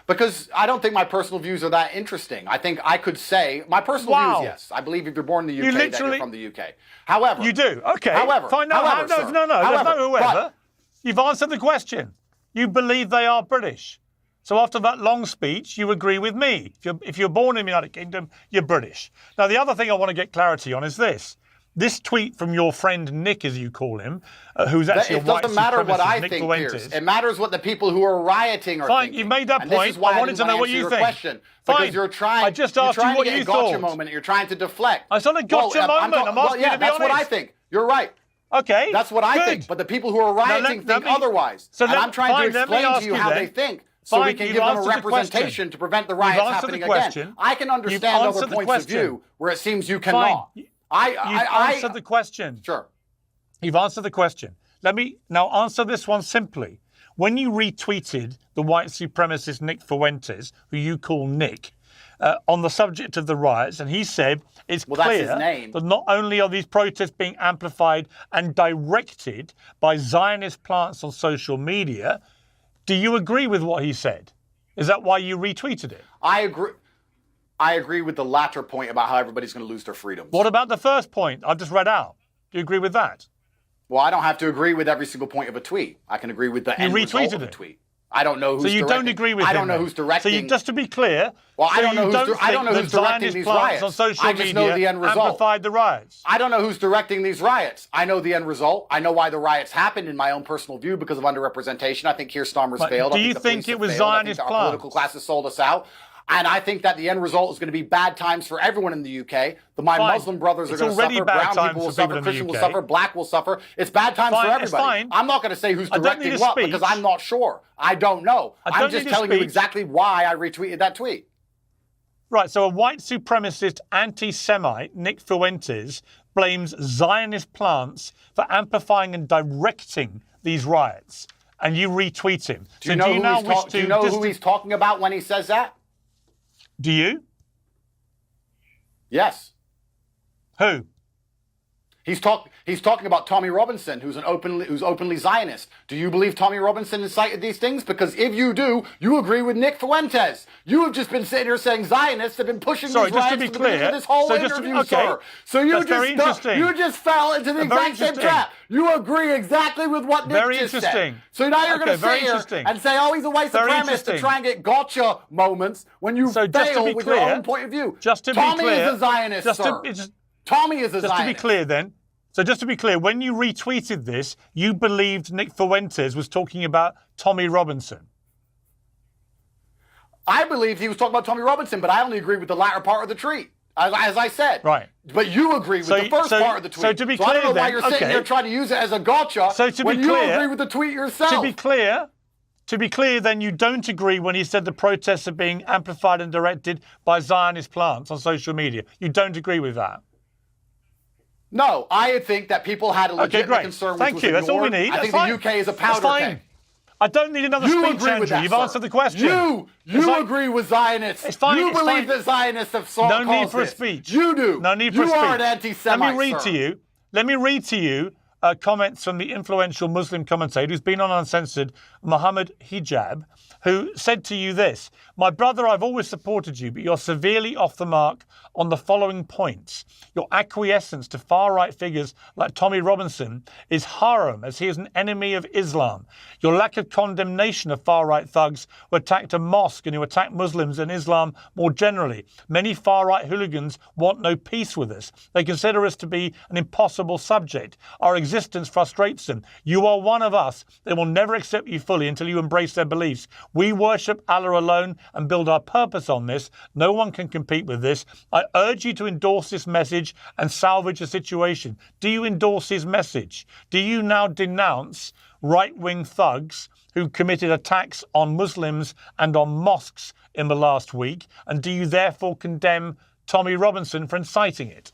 Because I don't think my personal views are that interesting. I think I could say my personal views, yes. I believe if you're born in the UK, that you're from the UK. However, you do. Okay. However, fine. No, You've answered the question. You believe they are British. So after that long speech, you agree with me. If you're born in the United Kingdom, you're British. Now, the other thing I want to get clarity on is this. This tweet from your friend Nick, as you call him, who's actually a white supremacist, It doesn't matter what I Nick think, Fuentes. Piers. It matters what the people who are rioting are Fine, thinking. you've made that point. This is why I wanted to know what you think. Question, Fine. Because you're trying, I just asked you what you thought. Moment. You're trying to deflect. It's not a gotcha moment. I'm asking you to be that's honest. what I think. You're right. Okay. That's what I think. But the people who are rioting think otherwise. So and I'm trying to explain to you how they think. So we can give them a representation to prevent the riots happening again. I can understand other points of view where it seems you cannot. You've answered the question. Sure. You've answered the question. Let me now answer this one simply. When you retweeted the white supremacist Nick Fuentes, who you call Nick, on the subject of the riots, and he said it's clear that not only are these protests being amplified and directed by Zionist plants on social media, do you agree with what he said? Is that why you retweeted it? I agree. I agree with the latter point about how everybody's going to lose their freedoms. What about the first point I've just read out? Do you agree with that? Well, I don't have to agree with every single point of a tweet. I can agree with the end result of a tweet. I don't know who's directing. So you don't agree with him? I don't know who's directing. So just to be clear, well, I don't know who's directing these riots. On social I just know the end result. Amplified the riots. I don't know who's directing these riots. I know the end result. I know why the riots happened in my own personal view because of underrepresentation. I think Keir Starmer's failed. Do you think it was Zionist plans? Our political classes sold us out. And I think that the end result is going to be bad times for everyone in the UK. My Muslim brothers are going to suffer, brown people will suffer, Christian will suffer, black will suffer. It's bad times for everybody. I'm not going to say who's directing what because I'm not sure. I don't know. I'm just telling you exactly why I retweeted that tweet. Right, so a white supremacist anti-Semite, Nick Fuentes, blames Zionist plants for amplifying and directing these riots. And you retweet him. Do you know who he's talking about when he says that? Do you? Yes. Who? He's talking about Tommy Robinson, who's openly Zionist. Do you believe Tommy Robinson incited these things? Because if you do, you agree with Nick Fuentes. You have just been sitting here saying Zionists have been pushing these riots just to be clear, this whole interview, sir. So you just fell into the exact same trap. You agree exactly with what Nick just said. So now you're going to sit here and say, oh, he's a white supremacist to try and get gotcha moments when you fail with your own point of view. Just to be clear, Tommy is a Zionist, sir. Tommy is a Just Zionist. to be clear then, so just to be clear, when you retweeted this, you believed Nick Fuentes was talking about Tommy Robinson. I believed he was talking about Tommy Robinson, but I only agree with the latter part of the tweet, as I said. Right. But you agree with the first part of the tweet. So to be I clear don't know why then, you're sitting here trying to use it as a gotcha when you agree with the tweet yourself. To be clear, then you don't agree when he said the protests are being amplified and directed by Zionist plants on social media. You don't agree with that? No, I think that people had a legitimate concern. Thank you. That's all we need. I think the UK is a powder keg. I don't need another speech, Andrew. You've answered the question. You agree with Zionists. It's fine. You believe that Zionists have solved No need for a speech. You do. No need for a speech. You are an anti-Semite, Let me read to you comments from the influential Muslim commentator who's been on Uncensored, Muhammad Hijab, who said to you this: "My brother, I've always supported you, but you're severely off the mark on the following points. Your acquiescence to far-right figures like Tommy Robinson is haram, as he is an enemy of Islam. Your lack of condemnation of far-right thugs who attacked a mosque and who attack Muslims and Islam more generally. Many far-right hooligans want no peace with us. They consider us to be an impossible subject. Our existence frustrates them. You are one of us. They will never accept you fully until you embrace their beliefs. We worship Allah alone and build our purpose on this. No one can compete with this. I urge you to endorse this message and salvage the situation. Do you endorse his message? Do you now denounce right-wing thugs who committed attacks on Muslims and on mosques in the last week? And do you therefore condemn Tommy Robinson for inciting it?"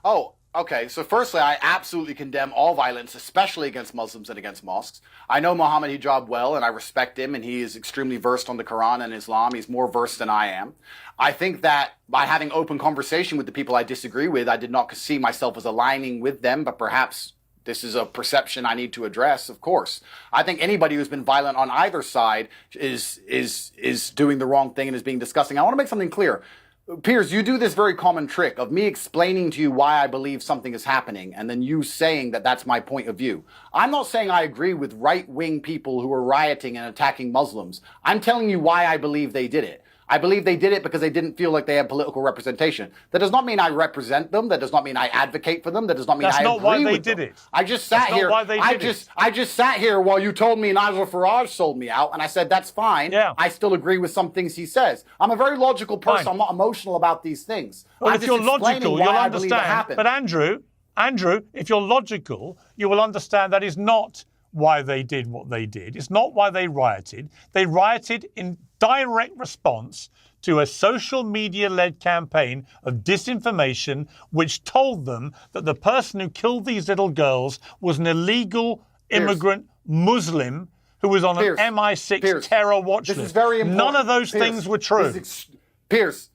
Oh, okay. So firstly, I absolutely condemn all violence, especially against Muslims and against mosques. I know Muhammad Hijab well, and I respect him, and he is extremely versed on the Quran and Islam. He's more versed than I am. I think that by having open conversation with the people I disagree with, I did not see myself as aligning with them, but perhaps this is a perception I need to address, of course. I think anybody who's been violent on either side is doing the wrong thing and is being disgusting. I want to make something clear. Piers, you do this very common trick of me explaining to you why I believe something is happening and then you saying that that's my point of view. I'm not saying I agree with right-wing people who are rioting and attacking Muslims. I'm telling you why I believe they did it. I believe they did it because they didn't feel like they had political representation. That does not mean I represent them. That does not mean I advocate for them. That does not mean I agree with them. That's not why they did it. I just sat here. I just sat here while you told me Nigel Farage sold me out, and I said that's fine. Yeah. I still agree with some things he says. I'm a very logical person. Fine. I'm not emotional about these things. Well, if you're logical, you'll understand. But Andrew, if you're logical, you will understand that is not why they did what they did. It's not why they rioted. They rioted in direct response to a social media-led campaign of disinformation which told them that the person who killed these little girls was an illegal immigrant Muslim who was on an MI6 terror watch list. This is very important. None of those things were true. Piers,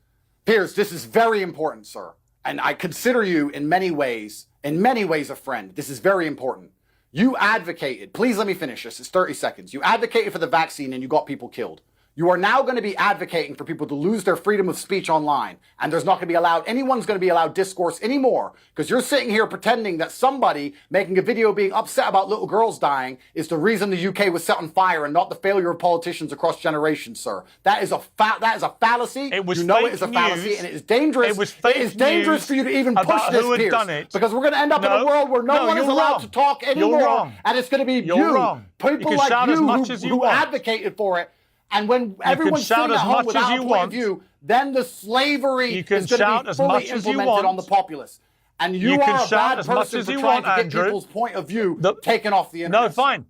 this is very important, sir. And I consider you in many ways a friend. This is very important. You advocated, please let me finish this, it's 30 seconds. You advocated for the vaccine and you got people killed. You are now going to be advocating for people to lose their freedom of speech online. And there's not going to be anyone's going to be allowed discourse anymore. Because you're sitting here pretending that somebody making a video being upset about little girls dying is the reason the UK was set on fire and not the failure of politicians across generations, sir. That is a fallacy. It was you know it is a fallacy and it is dangerous. It is dangerous for you to even push this, Piers. Because we're going to end up in a world where no one is allowed to talk anymore. And it's going to be people like you who advocated for it. And when everyone's sitting at home without a point of view, then the slavery is going to be fully implemented on the populace. And you are a bad person for trying to get people's point of view taken off the internet. No, fine.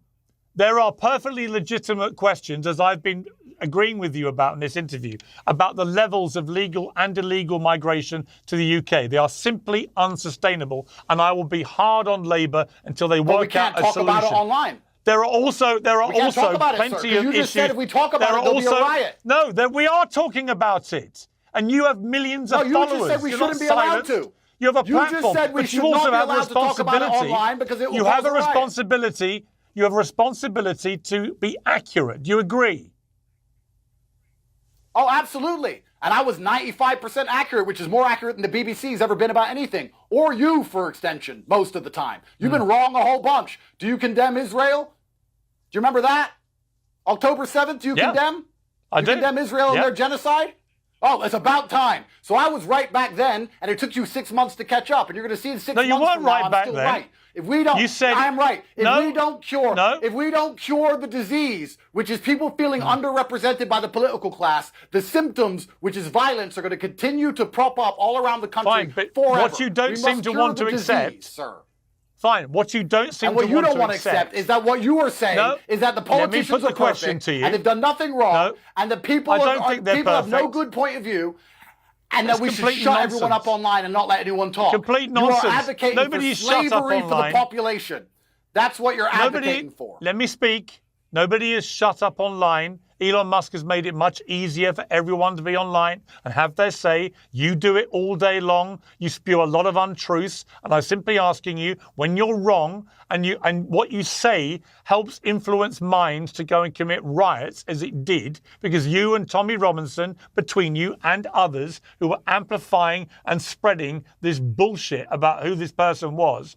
There are perfectly legitimate questions, as I've been agreeing with you about in this interview, about the levels of legal and illegal migration to the UK. They are simply unsustainable, and I will be hard on Labour until they work out a solution. We can't talk about it online. There are also plenty of you just said if we talk about it, there'll be a riot. No, we are talking about it. And you have millions of followers. You just said we shouldn't be allowed to. You have a platform. You just said we should not be allowed to talk about it online because it will cause a riot. You have a responsibility to be accurate. Do you agree? Oh, absolutely. And I was 95% accurate, which is more accurate than the BBC's ever been about anything. Or you, for extension, most of the time. You've been wrong a whole bunch. Do you condemn Israel? Do you remember that? October 7th, do you condemn? I do. You condemn Israel and their genocide? Oh, it's about time. So I was right back then, and it took you 6 months to catch up, and you're going to see in 6 months you weren't from right now, I'm back still then. right. If we don't, You said I'm right. If we don't cure, if we don't cure the disease, which is people feeling underrepresented by the political class, the symptoms, which is violence, are going to continue to prop up all around the country but forever. what you don't seem to want to accept, sir. Fine. What you don't seem And what to you want don't to want to accept is that what you are saying is that the politicians are perfect and they've done nothing wrong, and the people people have no good point of view, and that we should shut everyone up online and not let anyone talk. Complete nonsense. You are advocating for slavery for the population. That's what you're advocating for. Let me speak. Nobody is shut up online. Elon Musk has made it much easier for everyone to be online and have their say. You do it all day long. You spew a lot of untruths. And I'm simply asking you, when you're wrong and what you say helps influence minds to go and commit riots, as it did, because you and Tommy Robinson, between you and others who were amplifying and spreading this bullshit about who this person was,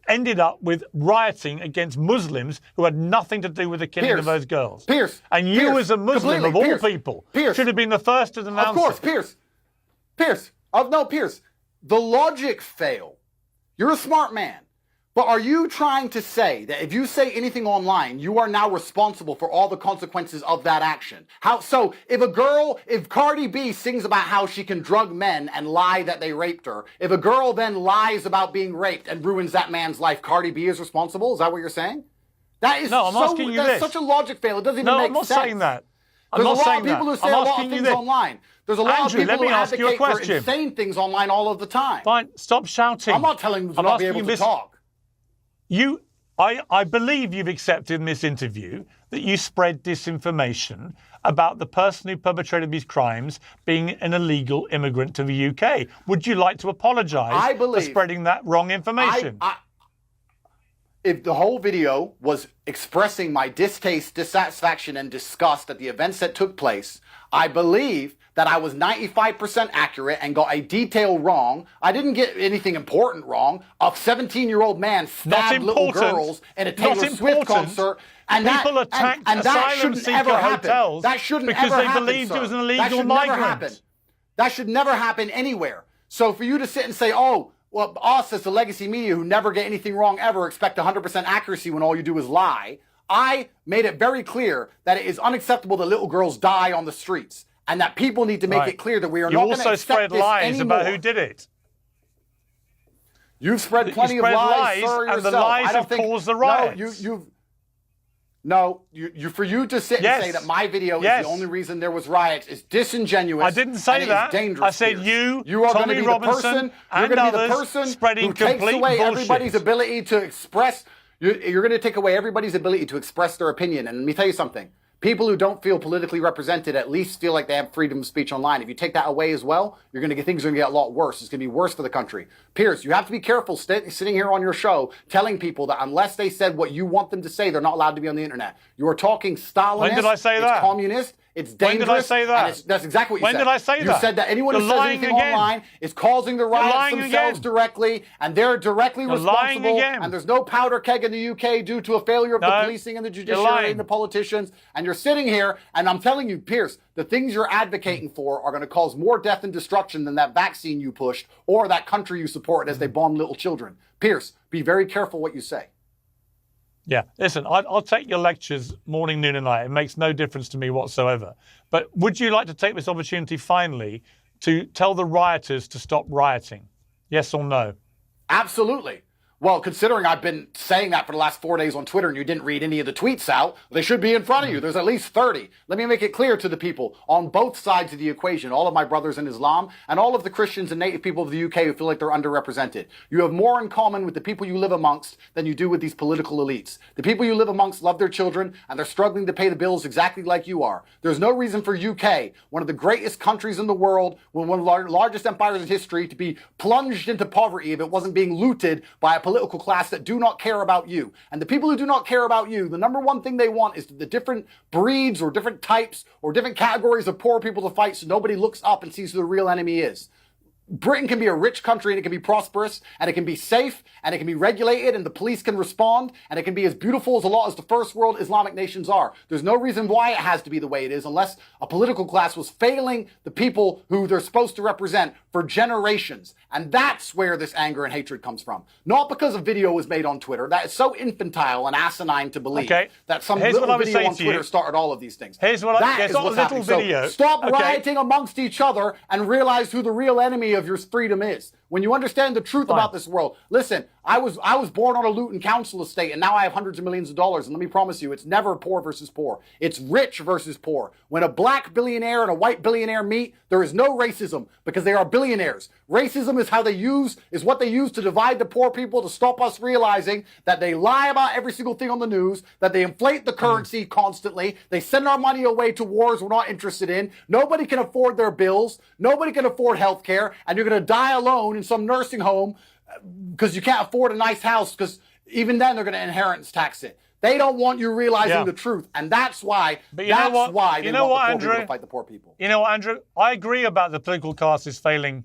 ended up with rioting against Muslims who had nothing to do with the killing of those girls. And you as a Muslim, of all people, should have been the first to denounce it. Of course, Piers. The logic failed. You're a smart man. But are you trying to say that if you say anything online, you are now responsible for all the consequences of that action? So if Cardi B sings about how she can drug men and lie that they raped her, if a girl then lies about being raped and ruins that man's life, Cardi B is responsible? Is that what you're saying? That's such a logic fail. It doesn't even make sense. No, I'm not saying that. There's a lot of people who say a lot of things online. There's a lot of people who advocate for insane things online all of the time. Fine, stop shouting. I'm not telling you to not be able to talk. I believe you've accepted in this interview that you spread disinformation about the person who perpetrated these crimes being an illegal immigrant to the UK. Would you like to apologise for spreading that wrong information? If the whole video was expressing my distaste, dissatisfaction, and disgust at the events that took place, I believe that I was 95% accurate and got a detail wrong. I didn't get anything important wrong. A 17-year-old man stabbed little girls in a Taylor Swift concert. And people attacked asylum seeker hotels because they believed it was an illegal migrant. That should never happen anywhere. So for you to sit and say, oh, well, us as the legacy media who never get anything wrong ever expect 100% accuracy when all you do is lie. I made it very clear that it is unacceptable that little girls die on the streets. And that people need to make it clear that we are not going to accept this anymore. You also spread lies about who did it. You've spread plenty of lies, sir, and the lies have caused the riots. For you to sit and say that my video is the only reason there was riots is disingenuous. I didn't say that. It's dangerous. I said you are Tommy going to be Robinson and others spreading who takes away everybody's ability to express. You're going to take away everybody's ability to express their opinion. And let me tell you something. People who don't feel politically represented at least feel like they have freedom of speech online. If you take that away as well, things are going to get a lot worse. It's going to be worse for the country. Piers, you have to be careful sitting here on your show telling people that unless they said what you want them to say, they're not allowed to be on the internet. You are talking Stalinist. When did I say that? It's communist. It's dangerous. When did I say that? That's exactly what you said. When did I say that? You said that anyone who says anything online is causing the riots themselves directly, and they're directly responsible. And there's no powder keg in the UK due to a failure of the policing and the judiciary and the politicians. And you're sitting here, and I'm telling you, Piers, the things you're advocating for are going to cause more death and destruction than that vaccine you pushed or that country you supported as they bomb little children. Piers, be very careful what you say. Yeah, listen, I'll take your lectures morning, noon and night. It makes no difference to me whatsoever. But would you like to take this opportunity finally to tell the rioters to stop rioting? Yes or no? Absolutely. Well, considering I've been saying that for the last 4 days on Twitter and you didn't read any of the tweets out, they should be in front of you. There's at least 30. Let me make it clear to the people on both sides of the equation, all of my brothers in Islam and all of the Christians and native people of the UK who feel like they're underrepresented. You have more in common with the people you live amongst than you do with these political elites. The people you live amongst love their children and they're struggling to pay the bills exactly like you are. There's no reason for UK, one of the greatest countries in the world, one of the largest empires in history, to be plunged into poverty if it wasn't being looted by a political class that do not care about you. And the people who do not care about you, the number one thing they want is the different breeds or different types or different categories of poor people to fight so nobody looks up and sees who the real enemy is. Britain can be a rich country and it can be prosperous and it can be safe and it can be regulated and the police can respond and it can be as beautiful as a lot as the first world Islamic nations are. There's no reason why it has to be the way it is unless a political class was failing the people who they're supposed to represent for generations. And that's where this anger and hatred comes from. Not because a video was made on Twitter. That is so infantile and asinine to believe that some little video on Twitter started all of these things. Here's what that is what's happening. So stop rioting amongst each other and realize who the real enemy of your freedom is. When you understand the truth about this world, listen, I was born on a Luton council estate and now I have hundreds of millions of dollars. And let me promise you, it's never poor versus poor. It's rich versus poor. When a black billionaire and a white billionaire meet, there is no racism because they are billionaires. Racism is what they use to divide the poor people, to stop us realizing that they lie about every single thing on the news, that they inflate the currency constantly, they send our money away to wars we're not interested in, nobody can afford their bills, nobody can afford health care, and you're going to die alone in some nursing home because you can't afford a nice house because even then they're going to inheritance tax it. They don't want you realizing the truth, and that's why. But they want the poor people to fight the poor people. You know what, Andrew? I agree about the political class is failing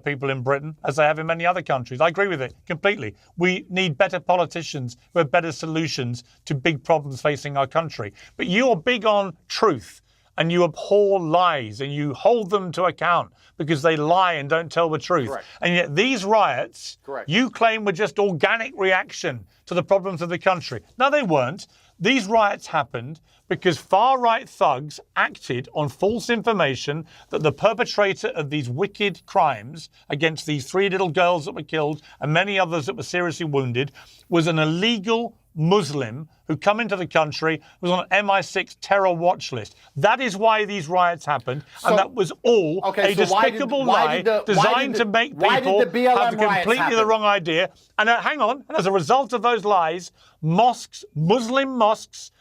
people in Britain, as they have in many other countries. I agree with it completely. We need better politicians who have better solutions to big problems facing our country. But you're big on truth, and you abhor lies, and you hold them to account because they lie and don't tell the truth. Correct. And yet these riots, you claim were just organic reaction to the problems of the country. No, they weren't. These riots happened because far-right thugs acted on false information that the perpetrator of these wicked crimes against these 3 little girls that were killed and many others that were seriously wounded was an illegal Muslim who come into the country, was on an MI6 terror watch list. That is why these riots happened, and that was all a despicable lie designed to make people have completely the wrong idea. And hang on, and as a result of those lies, mosques, Muslim mosques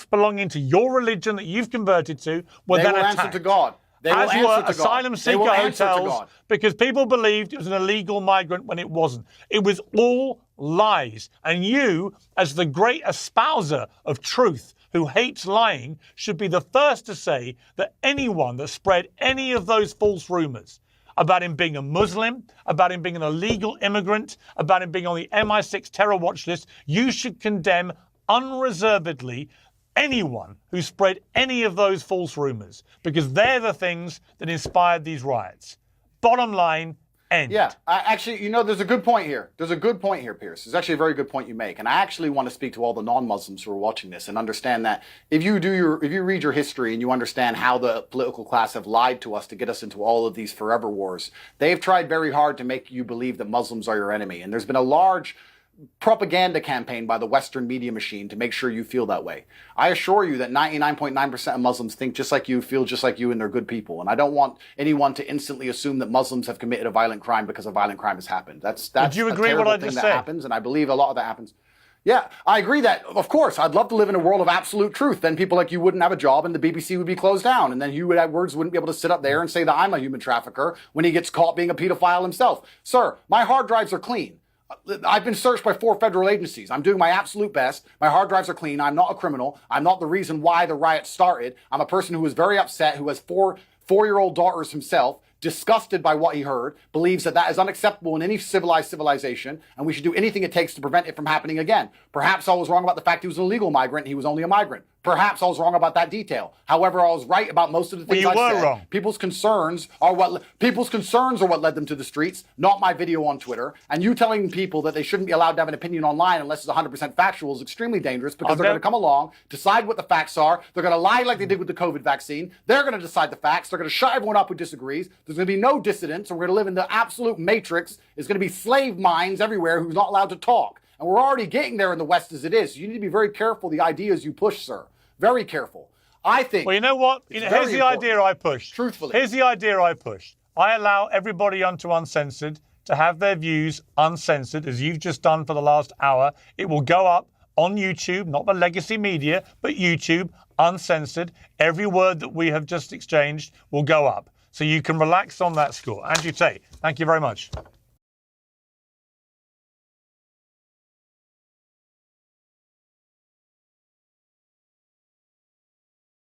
belonging to your religion that you've converted to, were then attacked. Answer to God. As were asylum seeker hotels, because people believed it was an illegal migrant when it wasn't. It was all lies. And you, as the great espouser of truth who hates lying, should be the first to say that anyone that spread any of those false rumours about him being a Muslim, about him being an illegal immigrant, about him being on the MI6 terror watch list, you should condemn unreservedly anyone who spread any of those false rumours, because they're the things that inspired these riots. Bottom line, end. Yeah, actually, you know, there's a good point here. There's a good point here, Piers. There's actually a very good point you make. And I actually want to speak to all the non-Muslims who are watching this and understand that if you read your history and you understand how the political class have lied to us to get us into all of these forever wars, they've tried very hard to make you believe that Muslims are your enemy. And there's been a large propaganda campaign by the Western media machine to make sure you feel that way. I assure you that 99.9% of Muslims think just like you, feel just like you, and they're good people. And I don't want anyone to instantly assume that Muslims have committed a violent crime because a violent crime has happened. That's Did you agree a terrible what I thing just that said? happens, and I believe a lot of that happens. Yeah, I agree that, of course, I'd love to live in a world of absolute truth. Then people like you wouldn't have a job and the BBC would be closed down. And then Hugh Edwards wouldn't be able to sit up there and say that I'm a human trafficker when he gets caught being a pedophile himself. Sir, my hard drives are clean. I've been searched by 4 federal agencies. I'm doing my absolute best. My hard drives are clean. I'm not a criminal. I'm not the reason why the riot started. I'm a person who is very upset, who has 4-year-old daughters himself, disgusted by what he heard, believes that that is unacceptable in any civilized civilization, and we should do anything it takes to prevent it from happening again. Perhaps I was wrong about the fact he was an illegal migrant and he was only a migrant. Perhaps I was wrong about that detail. However, I was right about most of the things I said. Wrong. People's concerns are what led them to the streets, not my video on Twitter. And you telling people that they shouldn't be allowed to have an opinion online unless it's 100% factual is extremely dangerous, because they're going to come along, decide what the facts are. They're going to lie like they did with the COVID vaccine. They're going to decide the facts. They're going to shut everyone up who disagrees. There's going to be no dissidents, and we're going to live in the absolute matrix. There's going to be slave minds everywhere who's not allowed to talk. And we're already getting there in the West as it is. So you need to be very careful the ideas you push, sir. Very careful. I think. Well, you know what? Here's the idea I pushed. Truthfully. Here's the idea I pushed. I allow everybody onto Uncensored to have their views uncensored, as you've just done for the last hour. It will go up on YouTube, not the legacy media, but YouTube, uncensored. Every word that we have just exchanged will go up. So you can relax on that score. Andrew Tate, thank you very much.